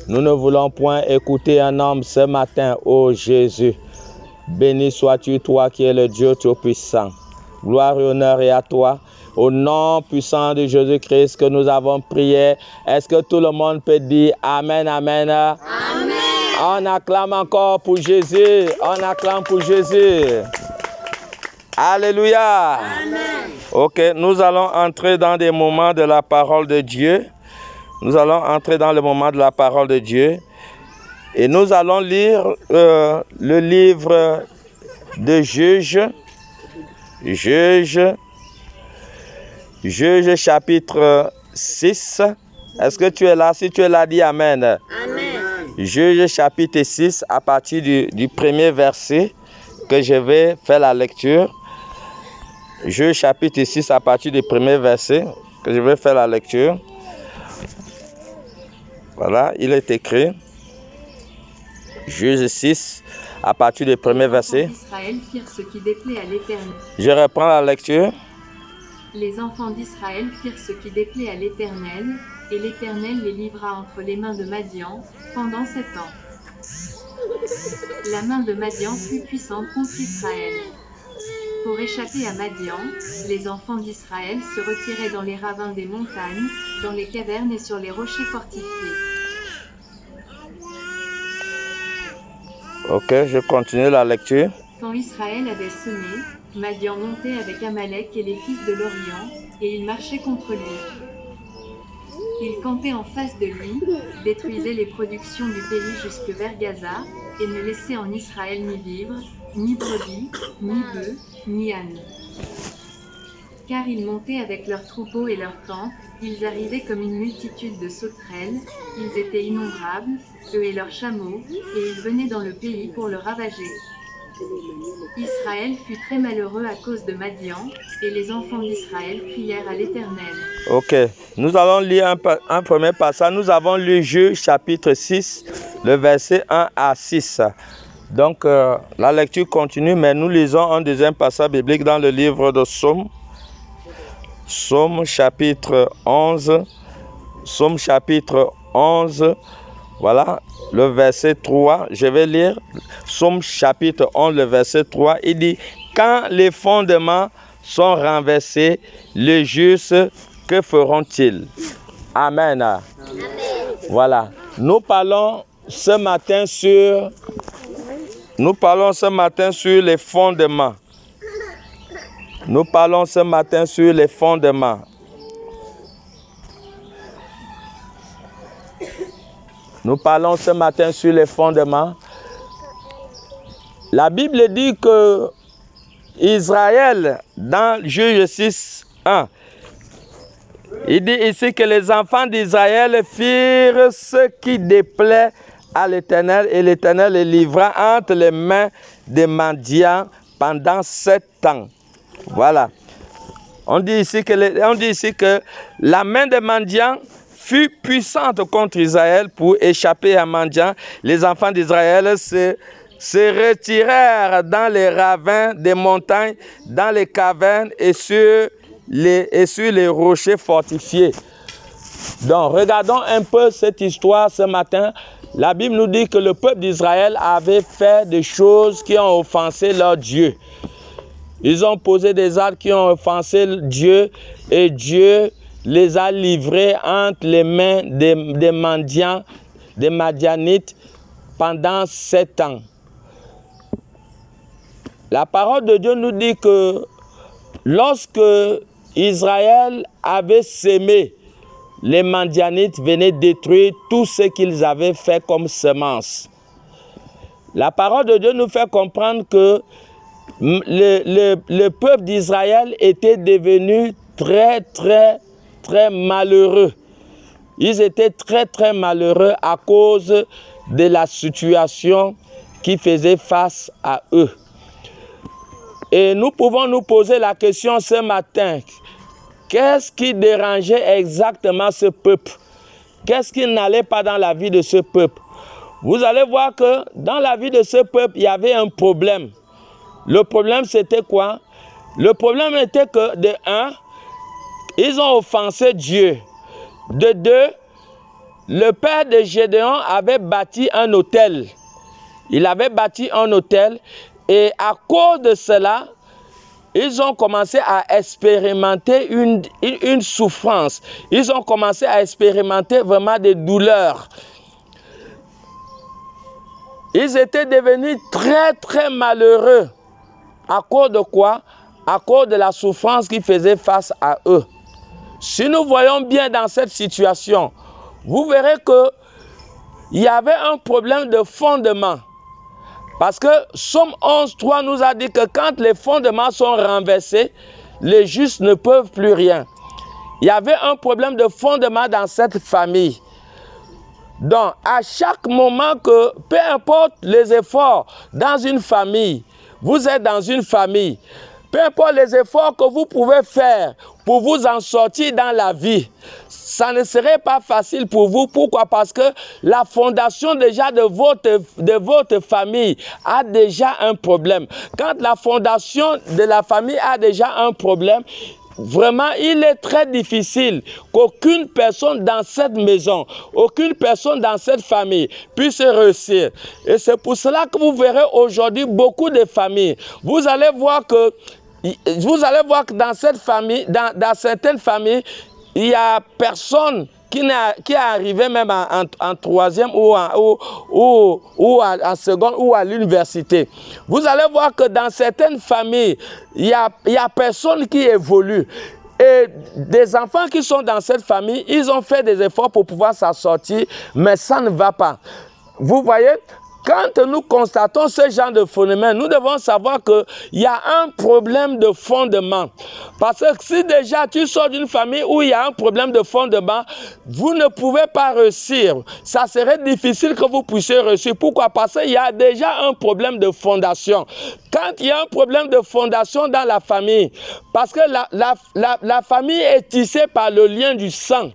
Nous ne voulons point écouter un homme ce matin, ô Jésus. Béni sois-tu, toi qui es le Dieu Tout-Puissant. Gloire et honneur est à toi. Au nom puissant de Jésus-Christ que nous avons prié. Est-ce que tout le monde peut dire Amen, Amen? Amen. On acclame encore pour Jésus. On acclame pour Jésus. Alléluia. Amen. Ok, nous allons entrer dans des moments de la parole de Dieu. Nous allons entrer dans le moment de la parole de Dieu. Et nous allons lire le livre de Juges. Juges chapitre 6. Est-ce que tu es là? Si tu es là, dis Amen. Amen. Juges chapitre 6 à partir du premier verset que je vais faire la lecture. Juges chapitre 6 à partir du premier verset que je vais faire la lecture. Voilà, il est écrit. Juges 6 à partir du premier verset. Israël firent ce qui déplaît à l'Éternel. Je reprends la lecture. Les enfants d'Israël firent ce qui déplaît à l'Éternel, et l'Éternel les livra entre les mains de Madian pendant 7 ans. La main de Madian fut puissante contre Israël. Pour échapper à Madian, les enfants d'Israël se retiraient dans les ravins des montagnes, dans les cavernes et sur les rochers fortifiés. Ok, je continue la lecture. Quand Israël avait semé, Madian montait avec Amalek et les fils de l'Orient, et il marchait contre lui. Il campait en face de lui, détruisait les productions du pays jusque vers Gaza, et ne laissait en Israël ni vivres, ni brebis, ni bœufs, ni ânes. Car ils montaient avec leurs troupeaux et leurs tentes, ils arrivaient comme une multitude de sauterelles, ils étaient innombrables, eux et leurs chameaux, et ils venaient dans le pays pour le ravager. Israël fut très malheureux à cause de Madian, et les enfants d'Israël crièrent à l'Éternel. Ok, nous allons lire un premier passage. Nous avons lu Juges chapitre 6, le verset 1 à 6. Donc, la lecture continue, mais nous lisons un deuxième passage biblique dans le livre de Psaume. Psaume chapitre 11. Psaume chapitre 11. Voilà, le verset 3. Je vais lire Psaume chapitre 11, le verset 3. Il dit, quand les fondements sont renversés, les justes, que feront-ils? Amen. Amen. Voilà. Nous parlons ce matin sur les fondements. Nous parlons ce matin sur les fondements. Nous parlons ce matin sur les fondements. La Bible dit que Israël, dans Juges 6, 1, il dit ici que les enfants d'Israël firent ce qui déplaît à l'Éternel, et l'Éternel les livra entre les mains des Madians pendant 7 ans. Voilà. On dit ici que la main des Madians fut puissante contre Israël. Pour échapper à Madian, les enfants d'Israël se retirèrent dans les ravins des montagnes, dans les cavernes et sur les rochers fortifiés. Donc, regardons un peu cette histoire ce matin. La Bible nous dit que le peuple d'Israël avait fait des choses qui ont offensé leur Dieu. Ils ont posé des actes qui ont offensé Dieu, et Dieu les a livrés entre les mains des mendiants, des Madianites, pendant 7 ans. La parole de Dieu nous dit que lorsque Israël avait sémé, les Madianites venaient détruire tout ce qu'ils avaient fait comme semence. La parole de Dieu nous fait comprendre que le peuple d'Israël était devenu très malheureux. Ils étaient très malheureux à cause de la situation qui faisait face à eux. Et nous pouvons nous poser la question ce matin, qu'est-ce qui dérangeait exactement ce peuple? Qu'est-ce qui n'allait pas dans la vie de ce peuple? Vous allez voir que dans la vie de ce peuple, il y avait un problème. Le problème, c'était quoi? Le problème était que, de un, ils ont offensé Dieu. De deux, le père de Gédéon avait bâti un autel. Il avait bâti un autel et à cause de cela, ils ont commencé à expérimenter une souffrance. Ils ont commencé à expérimenter vraiment des douleurs. Ils étaient devenus très, très malheureux. À cause de quoi? À cause de la souffrance qu'ils faisaient face à eux. Si nous voyons bien dans cette situation, vous verrez qu'il y avait un problème de fondement. Parce que Somme 11.3 nous a dit que quand les fondements sont renversés, les justes ne peuvent plus rien. Il y avait un problème de fondement dans cette famille. Donc, à chaque moment que, peu importe les efforts dans une famille, vous êtes dans une famille, peu importe les efforts que vous pouvez faire pour vous en sortir dans la vie, ça ne serait pas facile pour vous. Pourquoi? Parce que la fondation déjà de votre famille a déjà un problème. Quand la fondation de la famille a déjà un problème, vraiment, il est très difficile qu'aucune personne dans cette maison, aucune personne dans cette famille puisse réussir. Et c'est pour cela que vous verrez aujourd'hui beaucoup de familles. Vous allez voir que dans cette famille, dans certaines familles, il y a personne qui est arrivé même en troisième ou en seconde ou à l'université. Vous allez voir que dans certaines familles, il y a personne qui évolue. Et des enfants qui sont dans cette famille, ils ont fait des efforts pour pouvoir s'en sortir, mais ça ne va pas. Vous voyez? Quand nous constatons ce genre de phénomène, nous devons savoir qu'il y a un problème de fondement. Parce que si déjà tu sors d'une famille où il y a un problème de fondement, vous ne pouvez pas réussir. Ça serait difficile que vous puissiez réussir. Pourquoi? Parce qu'il y a déjà un problème de fondation. Quand il y a un problème de fondation dans la famille, parce que la famille est tissée par le lien du sang.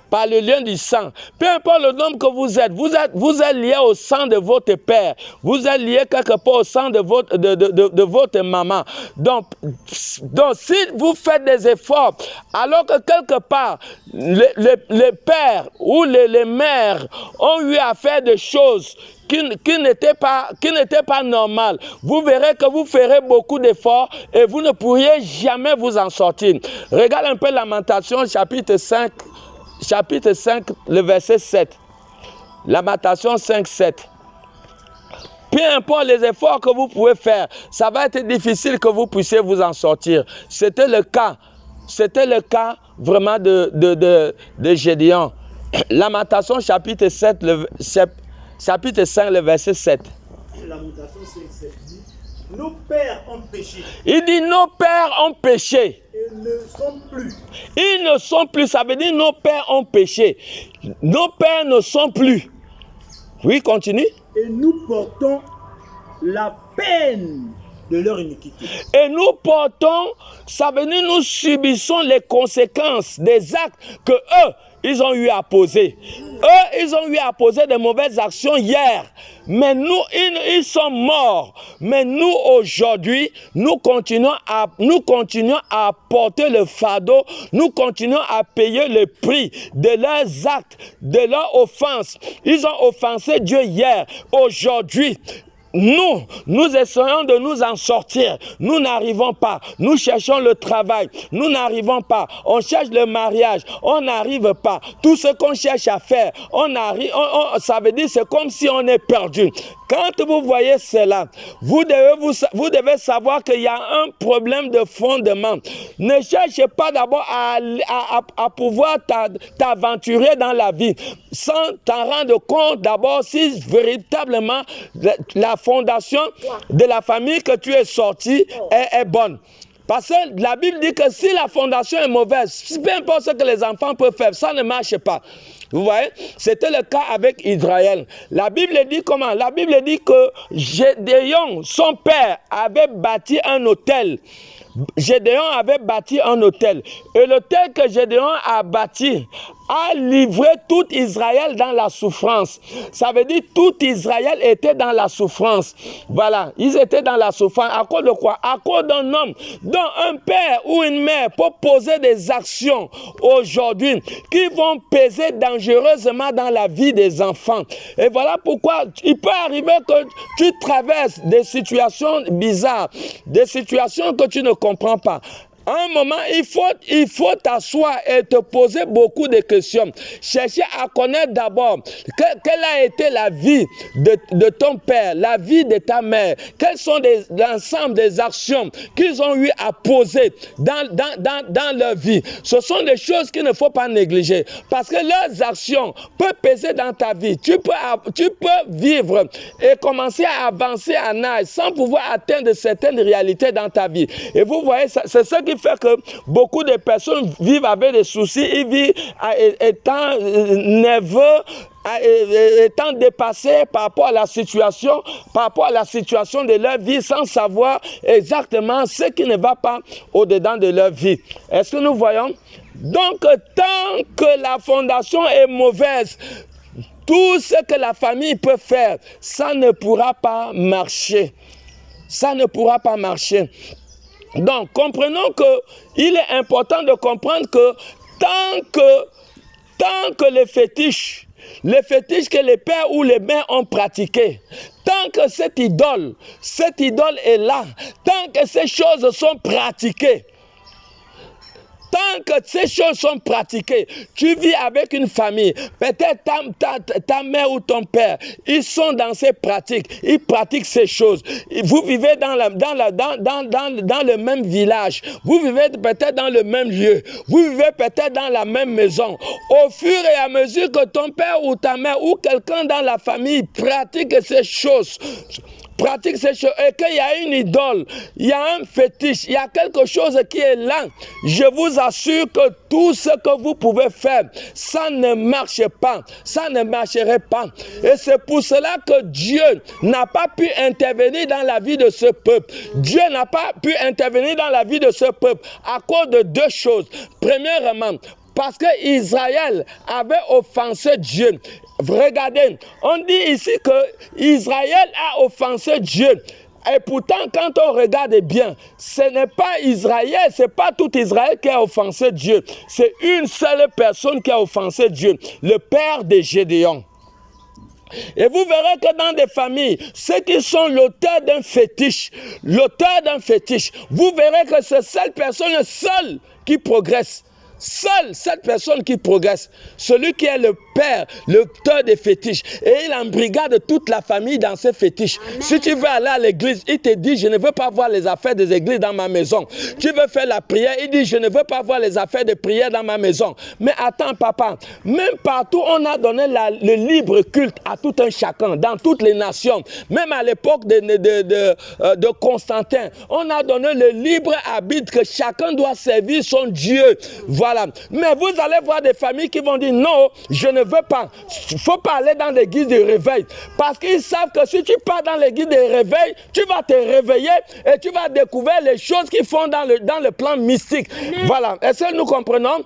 Par le lien du sang. Peu importe le nombre que vous êtes lié au sang de votre père. Vous êtes lié quelque part au sang de votre maman. Donc, si vous faites des efforts, alors que quelque part, les pères ou les mères ont eu à faire des choses qui n'étaient pas normales, vous verrez que vous ferez beaucoup d'efforts et vous ne pourriez jamais vous en sortir. Regarde un peu Lamentation, chapitre 5, le verset 7. Lamentation 5, 7. Peu importe les efforts que vous pouvez faire, ça va être difficile que vous puissiez vous en sortir. C'était le cas vraiment de Gédéon. Lamentation chapitre 7, chapitre 5, le verset 7. Lamentation 5, 7 dit, nos pères ont péché. Il dit, nos pères ont péché. Ils ne sont plus. Ils ne sont plus, ça veut dire nos pères ont péché. Nos pères ne sont plus. Oui, continue. Et nous portons la peine de leur iniquité. Et nous portons, ça veut dire nous subissons les conséquences des actes que eux, ils ont eu à poser. Eux, ils ont eu à poser de mauvaises actions hier. Mais nous, ils sont morts. Mais nous, aujourd'hui, nous continuons à porter le fardeau. Nous continuons à payer le prix de leurs actes, de leurs offenses. Ils ont offensé Dieu hier. Aujourd'hui, nous essayons de nous en sortir. Nous n'arrivons pas. Nous cherchons le travail. Nous n'arrivons pas. On cherche le mariage. On n'arrive pas. Tout ce qu'on cherche à faire, ça veut dire c'est comme si on est perdu. Quand vous voyez cela, vous devez savoir qu'il y a un problème de fondement. Ne cherchez pas d'abord à pouvoir t'aventurer dans la vie sans t'en rendre compte d'abord si véritablement la fondation de la famille que tu es sorti est bonne. Parce que la Bible dit que si la fondation est mauvaise, peu importe ce que les enfants peuvent faire, ça ne marche pas. Vous voyez, c'était le cas avec Israël. La Bible dit comment? La Bible dit que Gédéon, son père, avait bâti un autel. Gédéon avait bâti un autel. Et l'autel que Gédéon a bâti a livré tout Israël dans la souffrance. Ça veut dire tout Israël était dans la souffrance. Voilà, ils étaient dans la souffrance. À cause de quoi? À cause d'un homme dont un père ou une mère peut poser des actions aujourd'hui qui vont peser dangereusement dans la vie des enfants. Et voilà pourquoi il peut arriver que tu traverses des situations bizarres, des situations que tu ne comprends pas. À un moment, il faut t'asseoir et te poser beaucoup de questions. Chercher à connaître d'abord quelle a été la vie de ton père, la vie de ta mère. Quels sont l'ensemble des actions qu'ils ont eu à poser dans leur vie. Ce sont des choses qu'il ne faut pas négliger. Parce que leurs actions peuvent peser dans ta vie. Tu peux vivre et commencer à avancer en âge sans pouvoir atteindre certaines réalités dans ta vie. Et vous voyez, c'est ce qui fait que beaucoup de personnes vivent avec des soucis, ils vivent étant nerveux, étant dépassés par rapport à la situation, de leur vie, sans savoir exactement ce qui ne va pas au-dedans de leur vie. Est-ce que nous voyons? Donc, tant que la fondation est mauvaise, tout ce que la famille peut faire, ça ne pourra pas marcher. Ça ne pourra pas marcher. Donc, comprenons qu'il est important de comprendre que tant que les fétiches que les pères ou les mères ont pratiqués, tant que cette idole est là, tant que ces choses sont pratiquées, tant que ces choses sont pratiquées, tu vis avec une famille, peut-être ta mère ou ton père, ils sont dans ces pratiques, ils pratiquent ces choses. Vous vivez dans le même village, vous vivez peut-être dans le même lieu, vous vivez peut-être dans la même maison. Au fur et à mesure que ton père ou ta mère ou quelqu'un dans la famille pratique ces choses, et qu'il y a une idole, il y a un fétiche, il y a quelque chose qui est là, je vous assure que tout ce que vous pouvez faire, ça ne marche pas, ça ne marcherait pas. Et c'est pour cela que Dieu n'a pas pu intervenir dans la vie de ce peuple. Dieu n'a pas pu intervenir dans la vie de ce peuple à cause de deux choses. Premièrement, parce que Israël avait offensé Dieu. Regardez, on dit ici que Israël a offensé Dieu. Et pourtant, quand on regarde bien, ce n'est pas Israël, ce n'est pas tout Israël qui a offensé Dieu. C'est une seule personne qui a offensé Dieu, le père de Gédéon. Et vous verrez que dans des familles, ceux qui sont l'auteur d'un fétiche, vous verrez que c'est cette personne seule qui progresse. Seule cette personne qui progresse, celui qui est le père, l'auteur des fétiches, et il embrigade toute la famille dans ces fétiches. Amen. Si tu veux aller à l'église, il te dit, je ne veux pas voir les affaires des églises dans ma maison. Tu veux faire la prière, il dit, je ne veux pas voir les affaires de prière dans ma maison. Mais attends, papa, même partout, on a donné le libre culte à tout un chacun, dans toutes les nations. Même à l'époque de Constantin, on a donné le libre arbitre que chacun doit servir son Dieu. Voilà. Mais vous allez voir des familles qui vont dire non, je ne veux pas. Il ne faut pas aller dans l'église de réveil. Parce qu'ils savent que si tu pars dans l'église de réveil, tu vas te réveiller et tu vas découvrir les choses qu'ils font dans le plan mystique. Voilà. Est-ce que nous comprenons?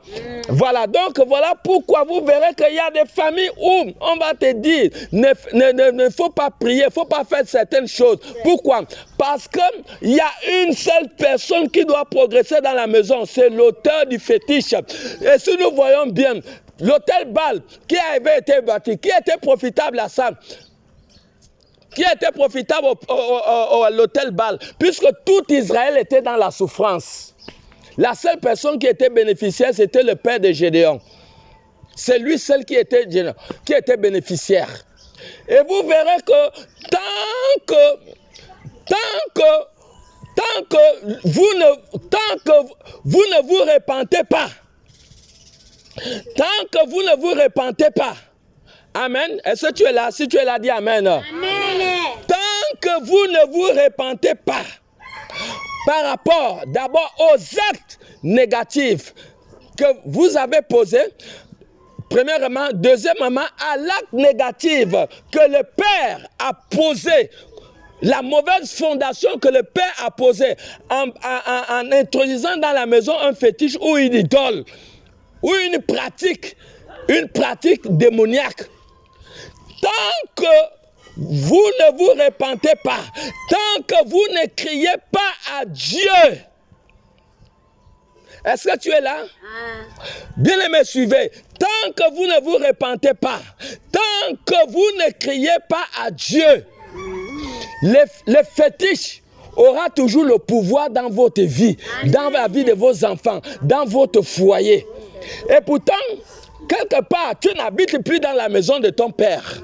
Voilà. Donc voilà pourquoi vous verrez qu'il y a des familles où on va te dire ne faut pas prier, il ne faut pas faire certaines choses. Pourquoi? Parce qu'il y a une seule personne qui doit progresser dans la maison, c'est l'auteur du fétiche. Et si nous voyons bien, l'hôtel Baal qui avait été bâti, qui était profitable à ça, qui était profitable à l'hôtel Baal, puisque tout Israël était dans la souffrance. La seule personne qui était bénéficiaire, c'était le père de Gédéon. C'est lui seul qui était bénéficiaire. Et vous verrez que tant que vous ne vous repentez pas, tant que vous ne vous repentez pas, amen, est-ce que tu es là? Si tu es là, dis amen. Amen. Tant que vous ne vous repentez pas, par rapport d'abord aux actes négatifs que vous avez posés, premièrement, deuxièmement, à l'acte négatif que le Père a posé, la mauvaise fondation que le Père a posée en introduisant dans la maison un fétiche ou une idole, ou une pratique une pratique démoniaque. Tant que vous ne vous repentez pas, tant que vous ne criez pas à Dieu. Est-ce que tu es là? Bien-aimés, suivez. Tant que vous ne vous repentez pas, tant que vous ne criez pas à Dieu, le fétiche aura toujours le pouvoir dans votre vie, dans la vie de vos enfants, dans votre foyer. Et pourtant, quelque part, tu n'habites plus dans la maison de ton père.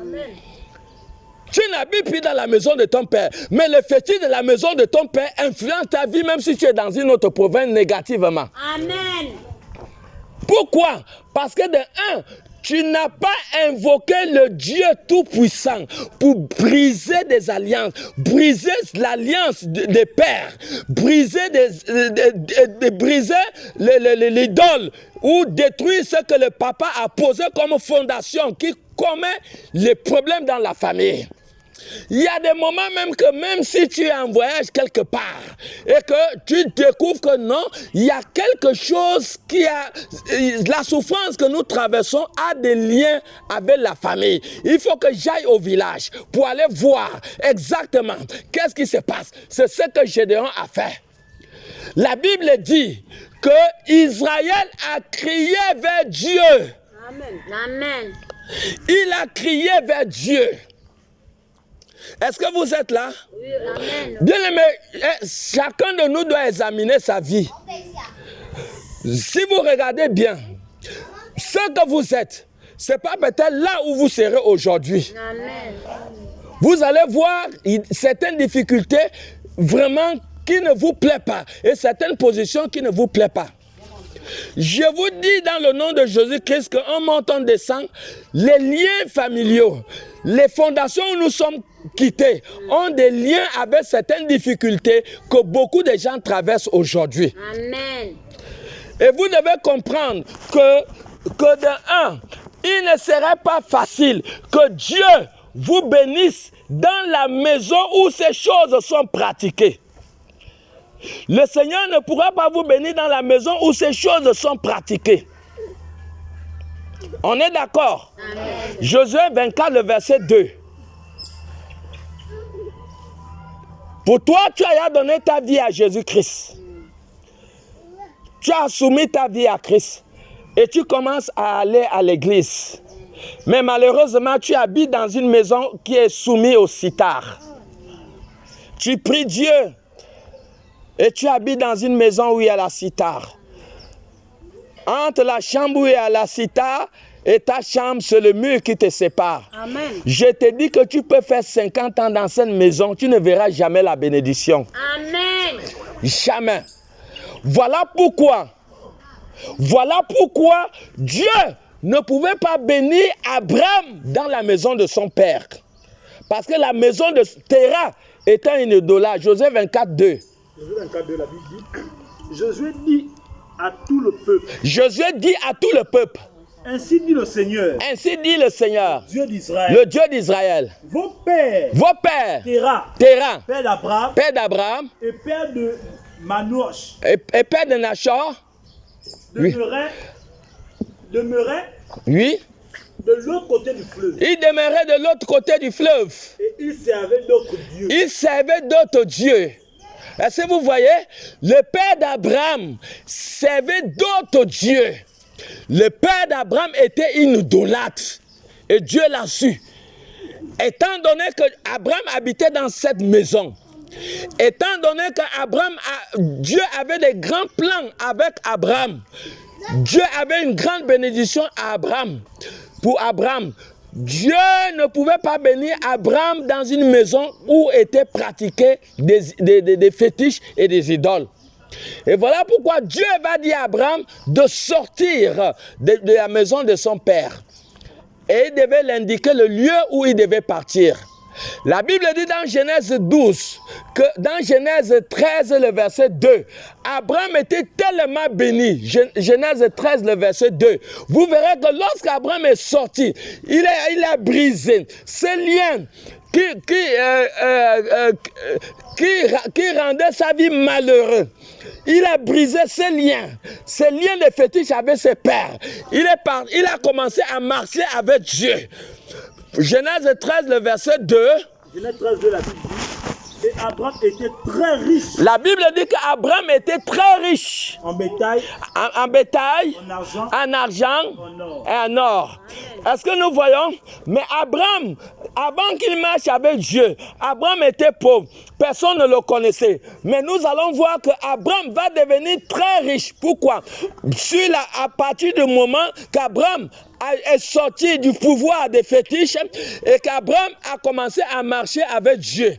Tu n'habites plus dans la maison de ton père. Mais le fétiche de la maison de ton père influence ta vie même si tu es dans une autre province négativement. Amen. Pourquoi? Parce que de un, tu n'as pas invoqué le Dieu Tout-Puissant pour briser des alliances, briser l'alliance des pères, briser l'idole ou détruire ce que le papa a posé comme fondation qui commet les problèmes dans la famille. Il y a des moments même que même si tu es en voyage quelque part et que tu découvres que non, il y a quelque chose qui a... La souffrance que nous traversons a des liens avec la famille. Il faut que j'aille au village pour aller voir exactement qu'est-ce qui se passe. C'est ce que Gédéon a fait. La Bible dit que Israël a crié vers Dieu. Amen. Amen. Il a crié vers Dieu. Est-ce que vous êtes là? Oui, amen. Bien aimé, chacun de nous doit examiner sa vie. Si vous regardez bien, ce que vous êtes, ce n'est pas peut-être là où vous serez aujourd'hui. Amen. Vous allez voir certaines difficultés vraiment qui ne vous plaisent pas et certaines positions qui ne vous plaisent pas. Je vous dis dans le nom de Jésus-Christ qu'en montant descend, les liens familiaux, les fondations où nous sommes quittés ont des liens avec certaines difficultés que beaucoup de gens traversent aujourd'hui. Amen. Et vous devez comprendre que de un, il ne serait pas facile que Dieu vous bénisse dans la maison où ces choses sont pratiquées. Le Seigneur ne pourra pas vous bénir dans la maison où ces choses sont pratiquées. On est d'accord? Josué 24, le verset 2. Pour toi, tu as donné ta vie à Jésus-Christ. Tu as soumis ta vie à Christ. Et tu commences à aller à l'église. Mais malheureusement, tu habites dans une maison qui est soumise au sitar. Tu pries Dieu. Et tu habites dans une maison où il y a la sitar. Entre la chambre où il y a la sitar et ta chambre, c'est le mur qui te sépare. Amen. Je te dis que tu peux faire 50 ans dans cette maison, tu ne verras jamais la bénédiction. Amen. Jamais. Voilà pourquoi Dieu ne pouvait pas bénir Abraham dans la maison de son père. Parce que la maison de Terah étant une idolâtre. Josué 24, 2. Josué 24, 2, la Bible dit, Josué dit à tout le peuple. Josué dit à tout le peuple. Ainsi dit le Seigneur. Ainsi dit le Seigneur. Dieu d'Israël. Le Dieu d'Israël. Vos pères. Vos pères. Terah. Père d'Abraham. Père d'Abraham. Et père de Manouach. Et père de Nachor. Demeurait. Oui. De l'autre côté du fleuve. Il demeurait de l'autre côté du fleuve. Et il servait d'autres dieux. Il servait d'autres dieux. Est-ce que vous voyez? Le père d'Abraham servait d'autres dieux. Le père d'Abraham était une idolâtre. Et Dieu l'a su. Étant donné que Abraham habitait dans cette maison, étant donné que Dieu avait des grands plans avec Abraham, Dieu avait une grande bénédiction à Abraham. Pour Abraham, Dieu ne pouvait pas bénir Abraham dans une maison où étaient pratiqués des fétiches et des idoles. Et voilà pourquoi Dieu va dire à Abraham de sortir de la maison de son père. Et il devait l'indiquer le lieu où il devait partir. La Bible dit dans Genèse 12, que dans Genèse 13, le verset 2, Abraham était tellement béni. Genèse 13, le verset 2. Vous verrez que lorsqu'Abraham est sorti, il a brisé ce lien qui rendait sa vie malheureuse. Il a brisé ses liens de fétiche avec ses pères. Il a commencé à marcher avec Dieu. Genèse 13, le verset 2. Genèse 13, la Bible dit, et Abraham était très riche. La Bible dit qu'Abraham était très riche. En bétail, en bétail, en argent, et en or. Est-ce que nous voyons? Mais Abraham, avant qu'il marche avec Dieu, Abraham était pauvre. Personne ne le connaissait. Mais nous allons voir qu'Abraham va devenir très riche. Pourquoi? À partir du moment qu'Abraham est sorti du pouvoir des fétiches et qu'Abraham a commencé à marcher avec Dieu.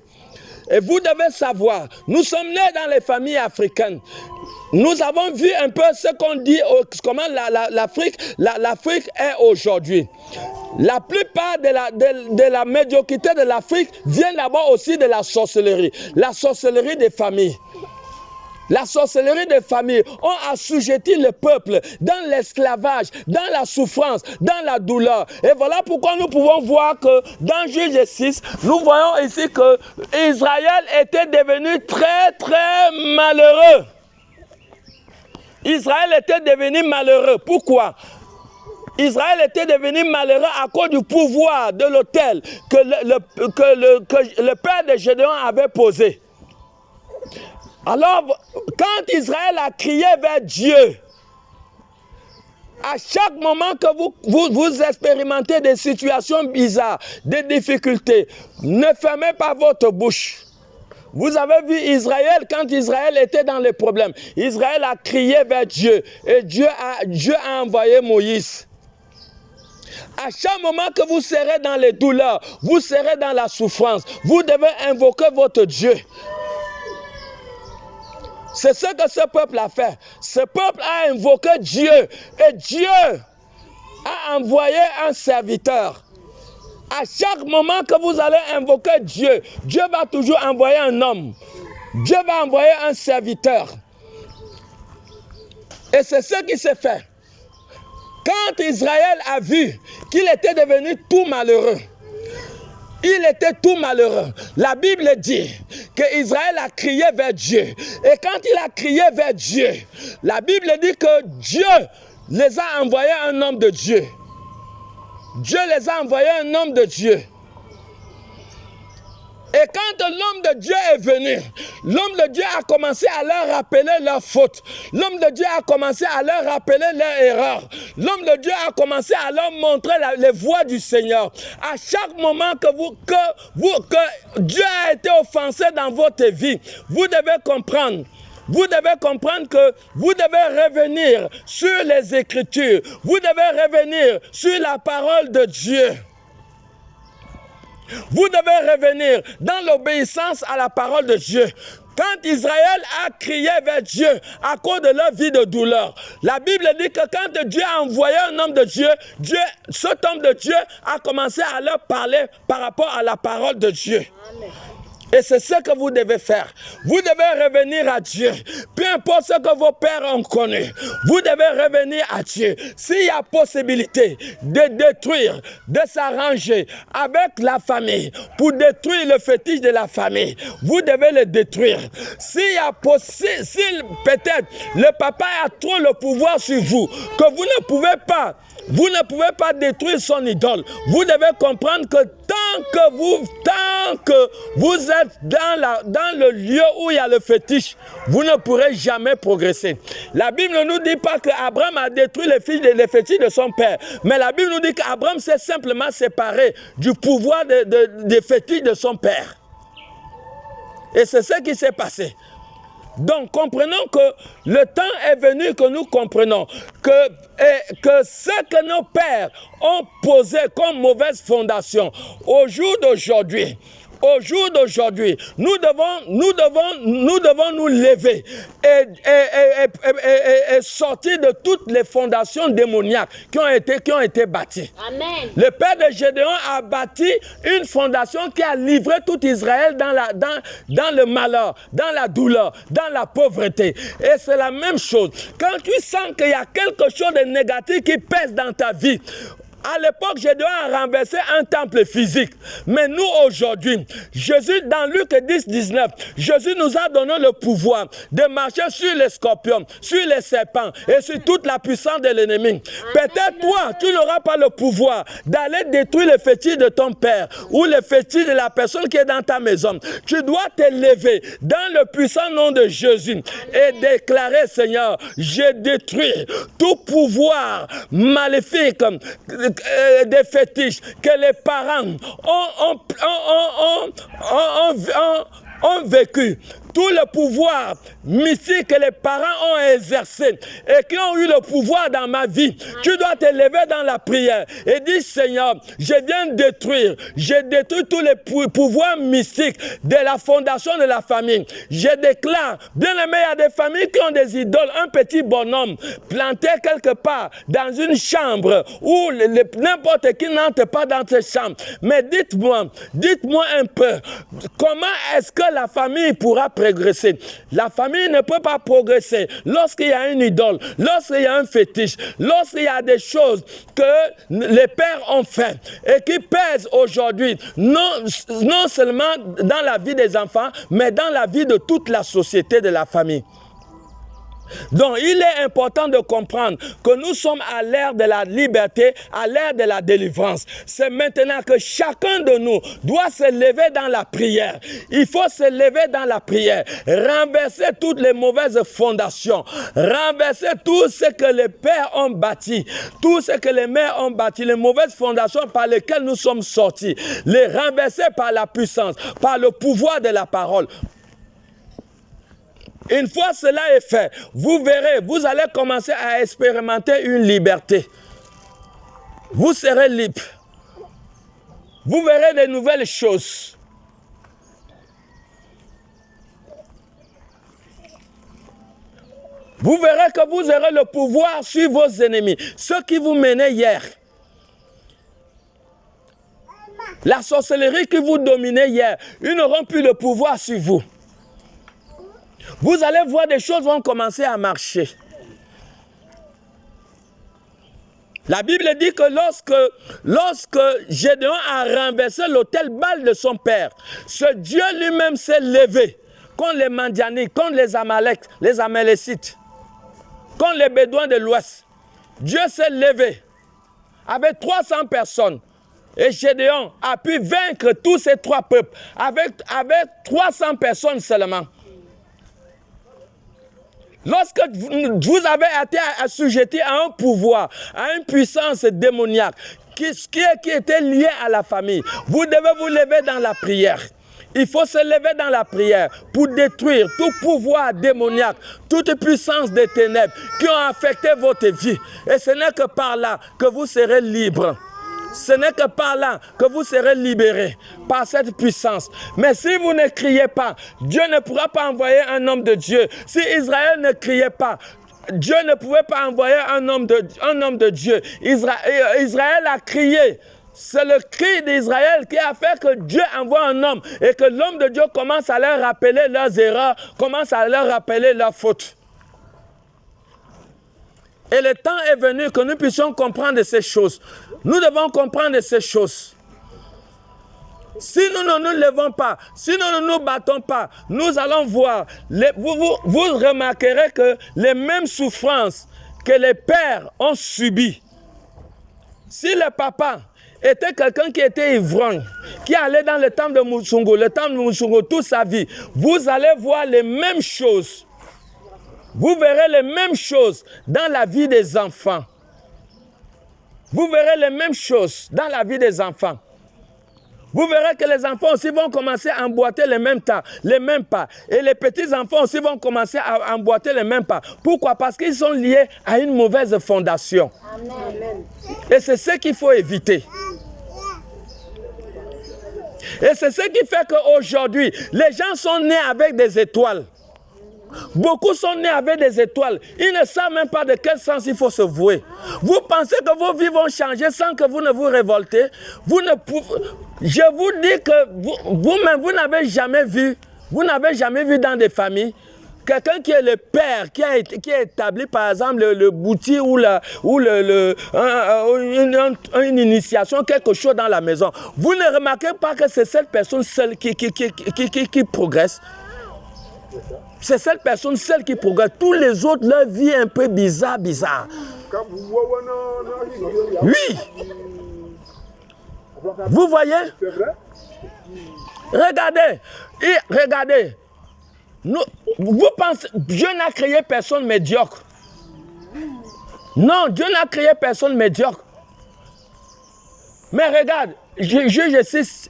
Et vous devez savoir, nous sommes nés dans les familles africaines. Nous avons vu un peu ce qu'on dit, comment l'Afrique est aujourd'hui. La plupart de la médiocrité de l'Afrique vient d'abord aussi de la sorcellerie des familles. La sorcellerie des familles ont assujetti le peuple dans l'esclavage, dans la souffrance, dans la douleur. Et voilà pourquoi nous pouvons voir que dans Juge 6, nous voyons ici que Israël était devenu très très malheureux. Israël était devenu malheureux. Pourquoi? Israël était devenu malheureux à cause du pouvoir de l'autel que le père de Gédéon avait posé. Alors, quand Israël a crié vers Dieu, à chaque moment que vous expérimentez des situations bizarres, des difficultés, ne fermez pas votre bouche. Vous avez vu Israël, quand Israël était dans les problèmes, Israël a crié vers Dieu et Dieu a envoyé Moïse. À chaque moment que vous serez dans les douleurs, vous serez dans la souffrance, vous devez invoquer votre Dieu. C'est ce que ce peuple a fait. Ce peuple a invoqué Dieu et Dieu a envoyé un serviteur. À chaque moment que vous allez invoquer Dieu, Dieu va toujours envoyer un homme. Dieu va envoyer un serviteur. Et c'est ce qui s'est fait. Quand Israël a vu qu'il était devenu tout malheureux, il était tout malheureux. La Bible dit qu'Israël a crié vers Dieu. Et quand il a crié vers Dieu, la Bible dit que Dieu les a envoyés un homme de Dieu. Dieu les a envoyés un homme de Dieu. Et quand l'homme de Dieu est venu, l'homme de Dieu a commencé à leur rappeler leurs fautes. L'homme de Dieu a commencé à leur rappeler leurs erreurs. L'homme de Dieu a commencé à leur montrer les voies du Seigneur. À chaque moment que Dieu a été offensé dans votre vie, vous devez comprendre. Vous devez comprendre que vous devez revenir sur les Écritures. Vous devez revenir sur la parole de Dieu. Vous devez revenir dans l'obéissance à la parole de Dieu. Quand Israël a crié vers Dieu à cause de leur vie de douleur, la Bible dit que quand Dieu a envoyé un homme de Dieu, cet homme de Dieu a commencé à leur parler par rapport à la parole de Dieu. Amen. Et c'est ce que vous devez faire. Vous devez revenir à Dieu. Peu importe ce que vos pères ont connu, vous devez revenir à Dieu. S'il y a possibilité de détruire, de s'arranger avec la famille pour détruire le fétiche de la famille, vous devez le détruire. Si peut-être le papa a trop le pouvoir sur vous, que vous ne pouvez pas détruire son idole, vous devez comprendre que tant que vous êtes dans le lieu où il y a le fétiche, vous ne pourrez jamais progresser. La Bible ne nous dit pas qu'Abraham a détruit les fétiches de son père, mais la Bible nous dit qu'Abraham s'est simplement séparé du pouvoir des fétiches de son père. Et c'est ce qui s'est passé. Donc, comprenons que le temps est venu que nous comprenons que ce que nos pères ont posé comme mauvaise fondation, au jour d'aujourd'hui, nous devons nous lever et sortir de toutes les fondations démoniaques qui ont été bâties. Amen. Le père de Gédéon a bâti une fondation qui a livré tout Israël dans le malheur, dans la douleur, dans la pauvreté. Et c'est la même chose. Quand tu sens qu'il y a quelque chose de négatif qui pèse dans ta vie, À l'époque, Gédéon a renversé un temple physique. Mais nous, aujourd'hui, Jésus, dans Luc 10, 19, Jésus nous a donné le pouvoir de marcher sur les scorpions, sur les serpents et sur toute la puissance de l'ennemi. Peut-être toi, tu n'auras pas le pouvoir d'aller détruire le fétiche de ton père ou le fétiche de la personne qui est dans ta maison. Tu dois te lever dans le puissant nom de Jésus et déclarer, Seigneur, je détruis tout pouvoir maléfique des fétiches que les parents ont vécu. Tout le pouvoir mystique que les parents ont exercé et qui ont eu le pouvoir dans ma vie, tu dois te lever dans la prière et dire, Seigneur, je viens détruire, je détruis tous les pouvoirs mystiques de la fondation de la famille. Je déclare, bien aimé, il y a des familles qui ont des idoles, un petit bonhomme planté quelque part dans une chambre où n'importe qui n'entre pas dans cette chambre. Mais dites-moi un peu, comment est-ce que la famille pourra progresser? La famille ne peut pas progresser lorsqu'il y a une idole, lorsqu'il y a un fétiche, lorsqu'il y a des choses que les pères ont fait et qui pèsent aujourd'hui, non seulement dans la vie des enfants, mais dans la vie de toute la société de la famille. Donc, il est important de comprendre que nous sommes à l'ère de la liberté, à l'ère de la délivrance. C'est maintenant que chacun de nous doit se lever dans la prière. Il faut se lever dans la prière, renverser toutes les mauvaises fondations, renverser tout ce que les pères ont bâti, tout ce que les mères ont bâti, les mauvaises fondations par lesquelles nous sommes sortis, les renverser par la puissance, par le pouvoir de la parole. Une fois cela est fait, vous verrez, vous allez commencer à expérimenter une liberté. Vous serez libre. Vous verrez de nouvelles choses. Vous verrez que vous aurez le pouvoir sur vos ennemis. Ceux qui vous menaient hier. La sorcellerie qui vous dominait hier, ils n'auront plus le pouvoir sur vous. Vous allez voir des choses vont commencer à marcher. La Bible dit que lorsque Gédéon a renversé l'autel Baal de son père, ce Dieu lui-même s'est levé contre les Madianites, contre les Amalek, les Amalécites, contre les Bédouins de l'Ouest. Dieu s'est levé avec 300 personnes. Et Gédéon a pu vaincre tous ces trois peuples avec 300 personnes seulement. Lorsque vous avez été assujetti à un pouvoir, à une puissance démoniaque qui était liée à la famille, vous devez vous lever dans la prière. Il faut se lever dans la prière pour détruire tout pouvoir démoniaque, toute puissance des ténèbres qui ont affecté votre vie. Et ce n'est que par là que vous serez libre. Ce n'est que par là que vous serez libérés par cette puissance. Mais si vous ne criez pas, Dieu ne pourra pas envoyer un homme de Dieu. Si Israël ne criait pas, Dieu ne pouvait pas envoyer un homme de Dieu. Israël a crié. C'est le cri d'Israël qui a fait que Dieu envoie un homme et que l'homme de Dieu commence à leur rappeler leurs erreurs, commence à leur rappeler leurs fautes. Et le temps est venu que nous puissions comprendre ces choses. Nous devons comprendre ces choses. Si nous ne nous levons pas, si nous ne nous battons pas, nous allons voir, vous remarquerez que les mêmes souffrances que les pères ont subies. Si le papa était quelqu'un qui était ivrogne, qui allait dans le temple de Musungu toute sa vie, vous allez voir les mêmes choses. Vous verrez les mêmes choses dans la vie des enfants. Vous verrez les mêmes choses dans la vie des enfants. Vous verrez que les enfants aussi vont commencer à emboîter les mêmes pas. Et les petits-enfants aussi vont commencer à emboîter les mêmes pas. Pourquoi? Parce qu'ils sont liés à une mauvaise fondation. Amen. Et c'est ce qu'il faut éviter. Et c'est ce qui fait qu'aujourd'hui, les gens sont nés avec des étoiles. Beaucoup sont nés avec des étoiles. Ils ne savent même pas de quel sens il faut se vouer. Vous pensez que vos vies vont changer sans que vous ne vous révoltez? Je vous dis que vous-même, vous n'avez jamais vu dans des familles quelqu'un qui est le père, qui a établi par exemple le bouti ou une initiation, quelque chose dans la maison, vous ne remarquez pas que c'est cette personne seule qui progresse? C'est cette personne seule qui progresse. Tous les autres, leur vie est un peu bizarre. Oui. Vous voyez? Regardez. Vous pensez, Dieu n'a créé personne médiocre. Non, Dieu n'a créé personne médiocre. Mais regarde, je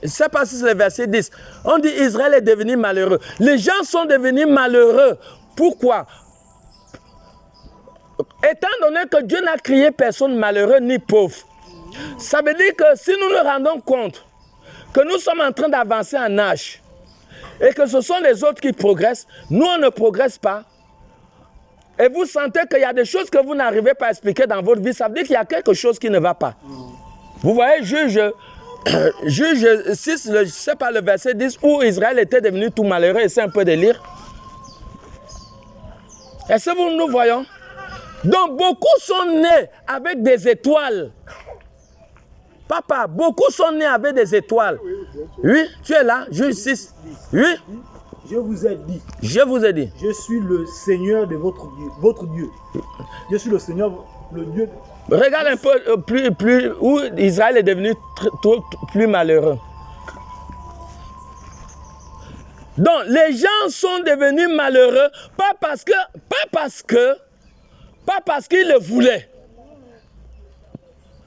sais pas si c'est le verset 10. On dit Israël est devenu malheureux. Les gens sont devenus malheureux. Pourquoi? Étant donné que Dieu n'a créé personne malheureux ni pauvre. Ça veut dire que si nous nous rendons compte que nous sommes en train d'avancer en âge et que ce sont les autres qui progressent, nous on ne progresse pas. Et vous sentez qu'il y a des choses que vous n'arrivez pas à expliquer dans votre vie, ça veut dire qu'il y a quelque chose qui ne va pas. Vous voyez, Juge 6, je ne sais pas le verset 10, où Israël était devenu tout malheureux, c'est un peu de lire. Est-ce que nous voyons? Donc beaucoup sont nés avec des étoiles. Papa, beaucoup sont nés avec des étoiles. Oui, tu es là, Juge 6. Oui. Je vous ai dit. Je vous ai dit. Je suis le Seigneur de votre Dieu. Je suis le Seigneur, le Dieu. Regarde un peu plus où Israël est devenu plus malheureux. Donc, les gens sont devenus malheureux, pas parce qu'ils le voulaient.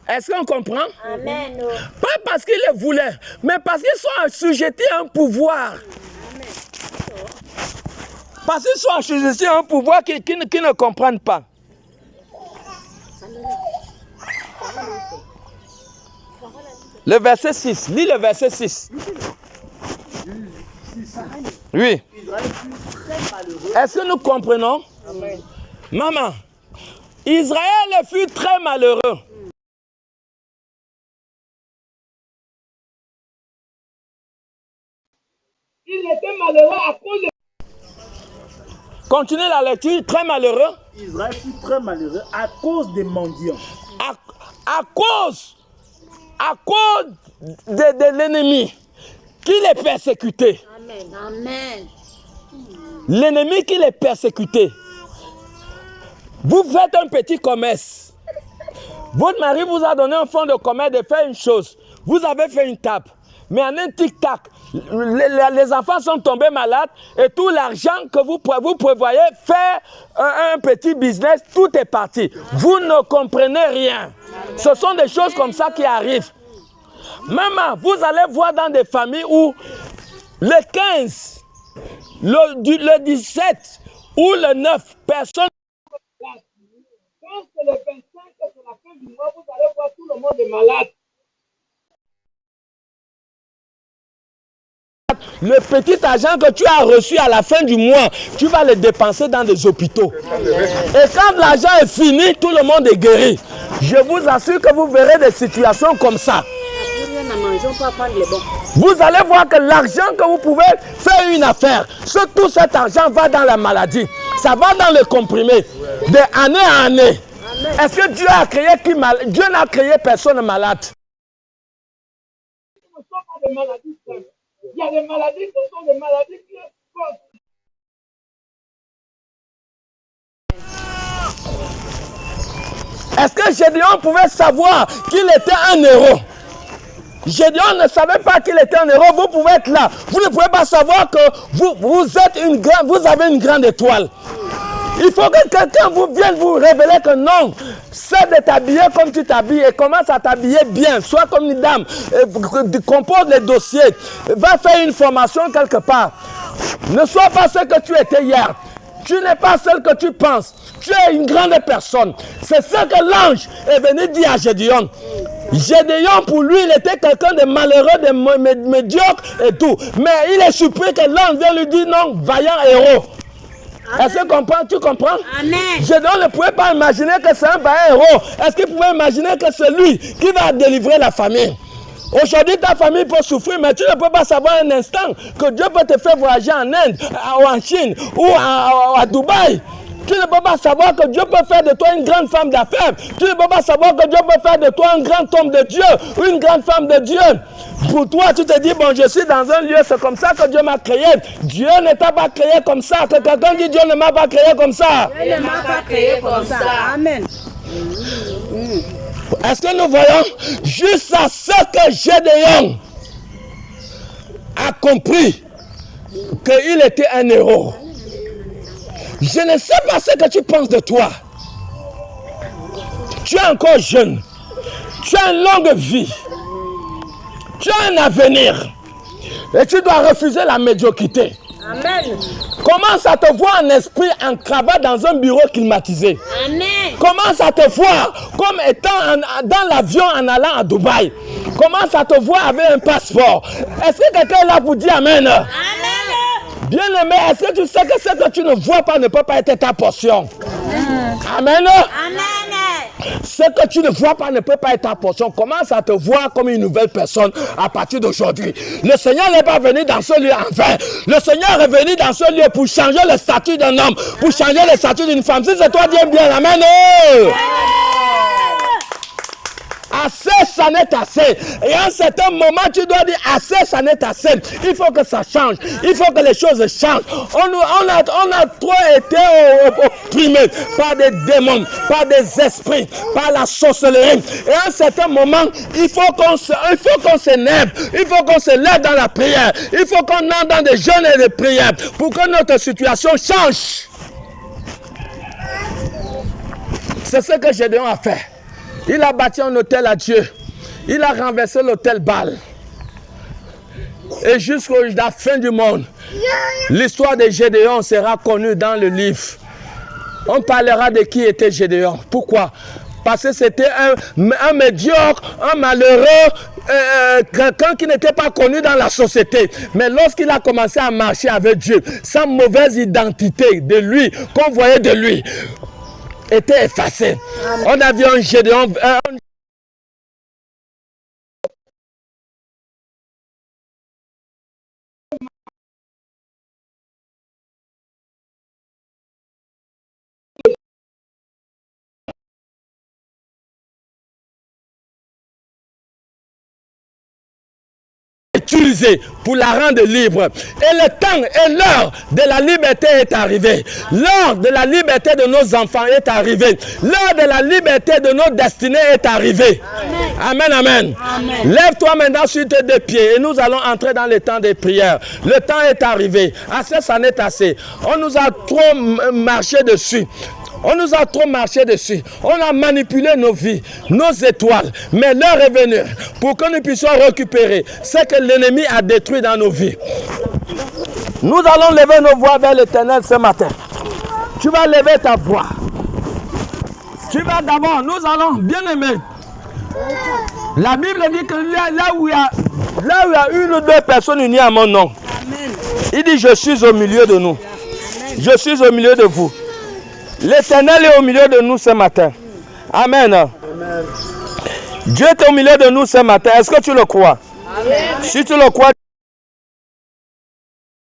Est-ce qu'on comprend? Amen. Pas parce qu'ils le voulaient, mais parce qu'ils sont assujettis à un pouvoir. Parce qu'ils sont assujettis à un pouvoir qui ne comprennent pas. Le verset 6. Lis le verset 6. Oui. Est-ce que nous comprenons? Amen. Maman, Israël fut très malheureux. Il était malheureux à cause de... Continuez la lecture, très malheureux. Israël fut très malheureux à cause des mendiants. À cause de l'ennemi qui les persécutait. Amen. Amen. L'ennemi qui les persécutait. Vous faites un petit commerce. Votre mari vous a donné un fonds de commerce de faire une chose. Vous avez fait une table. Mais en un tic-tac, les enfants sont tombés malades et tout l'argent que vous prévoyez faire un petit business, tout est parti. Vous ne comprenez rien. Ce sont des choses comme ça qui arrivent. Maman, vous allez voir dans des familles où le 15, le 17 ou le 9, personne... Quand c'est le 25, c'est la fin du mois, vous allez voir tout le monde est malade. Le petit argent que tu as reçu à la fin du mois, tu vas le dépenser dans des hôpitaux. Et quand l'argent est fini, tout le monde est guéri. Je vous assure que vous verrez des situations comme ça. Vous allez voir que l'argent que vous pouvez faire une affaire, tout cet argent va dans la maladie. Ça va dans le comprimé, de année à année. Est-ce que Dieu a créé qui malade? Dieu n'a créé personne malade. Il y a des maladies qui sont des maladies qui sont... Est-ce que Gédéon pouvait savoir qu'il était un héros? Gédéon ne savait pas qu'il était un héros. Vous pouvez être là. Vous ne pouvez pas savoir que vous avez une grande étoile. Il faut que quelqu'un vienne vous révéler que non, c'est de t'habiller comme tu t'habilles et commence à t'habiller bien. Sois comme une dame, compose les dossiers, va faire une formation quelque part. Ne sois pas ce que tu étais hier. Tu n'es pas celle que tu penses. Tu es une grande personne. C'est ce que l'ange est venu dire à Gédéon. Gédéon, pour lui, il était quelqu'un de malheureux, de médiocre et tout. Mais il est surpris que l'ange vient lui dire non, vaillant héros. Est-ce que tu comprends? Amen. Gédéon ne pouvait pas imaginer que c'est un vaillant héros. Est-ce qu'il pouvait imaginer que c'est lui qui va délivrer la famille? Aujourd'hui, ta famille peut souffrir, mais tu ne peux pas savoir un instant que Dieu peut te faire voyager en Inde, ou en Chine, ou à Dubaï. Tu ne peux pas savoir que Dieu peut faire de toi une grande femme d'affaires. Tu ne peux pas savoir que Dieu peut faire de toi un grand homme de Dieu, ou une grande femme de Dieu. Pour toi, tu te dis, bon, je suis dans un lieu, c'est comme ça que Dieu m'a créé. Dieu ne t'a pas créé comme ça. Que quelqu'un dit, Dieu ne m'a pas créé comme ça. Dieu ne m'a pas créé comme ça. Amen. Est-ce que nous voyons jusqu'à ce que Gédéon a compris qu'il était un héros? Je ne sais pas ce que tu penses de toi. Tu es encore jeune. Tu as une longue vie. Tu as un avenir. Et tu dois refuser la médiocrité. Amen. Commence à te voir en esprit en cravate dans un bureau climatisé. Amen. Commence à te voir comme étant dans l'avion en allant à Dubaï. Commence à te voir avec un passeport. Est-ce que quelqu'un est là pour dire Amen? Amen. Bien-aimé, est-ce que tu sais que ce que tu ne vois pas ne peut pas être ta portion? Amen. Amen. Ce que tu ne vois pas ne peut pas être ta portion. Commence à te voir comme une nouvelle personne à partir d'aujourd'hui. Le Seigneur n'est pas venu dans ce lieu en vain. Le Seigneur est venu dans ce lieu pour changer le statut d'un homme, pour changer le statut d'une femme. Si c'est toi, dis bien Amen. Assez, ça n'est assez. Et à un certain moment, tu dois dire assez, ça n'est assez. Il faut que ça change. Il faut que les choses changent. On a trop été opprimés par des démons, par des esprits, par la sorcellerie. Et à un certain moment, il faut qu'on s'énerve. Il faut qu'on se lève dans la prière. Il faut qu'on entre dans des jeûnes et des prières pour que notre situation change. C'est ce que Gédéon a fait. Il a bâti un hôtel à Dieu. Il a renversé l'hôtel Baal. Et jusqu'à la fin du monde, l'histoire de Gédéon sera connue dans le livre. On parlera de qui était Gédéon. Pourquoi? Parce que c'était un médiocre, un malheureux, quelqu'un qui n'était pas connu dans la société. Mais lorsqu'il a commencé à marcher avec Dieu, sa mauvaise identité de lui, qu'on voyait de lui, était effacé. On a vu un Gédéon. Utilisé pour la rendre libre. Et le temps et l'heure de la liberté est arrivé. L'heure de la liberté de nos enfants est arrivée. L'heure de la liberté de nos destinées est arrivée. Amen, amen. Amen. Lève-toi maintenant sur tes deux pieds et nous allons entrer dans le temps des prières. Le temps est arrivé. Assez, ça n'est assez. On nous a trop marché dessus. On nous a trop marché dessus. On a manipulé nos vies, nos étoiles. Mais l'heure est venue pour que nous puissions récupérer ce que l'ennemi a détruit dans nos vies. Nous allons lever nos voix vers l'Éternel ce matin. Tu vas lever ta voix. Tu vas d'abord, nous allons, bien aimé. La Bible dit que là où il y a une ou deux personnes unies à mon nom, il dit je suis au milieu de nous. Je suis au milieu de vous. L'Éternel est au milieu de nous ce matin. Amen. Amen. Dieu est au milieu de nous ce matin. Est-ce que tu le crois? Amen. Si tu le crois,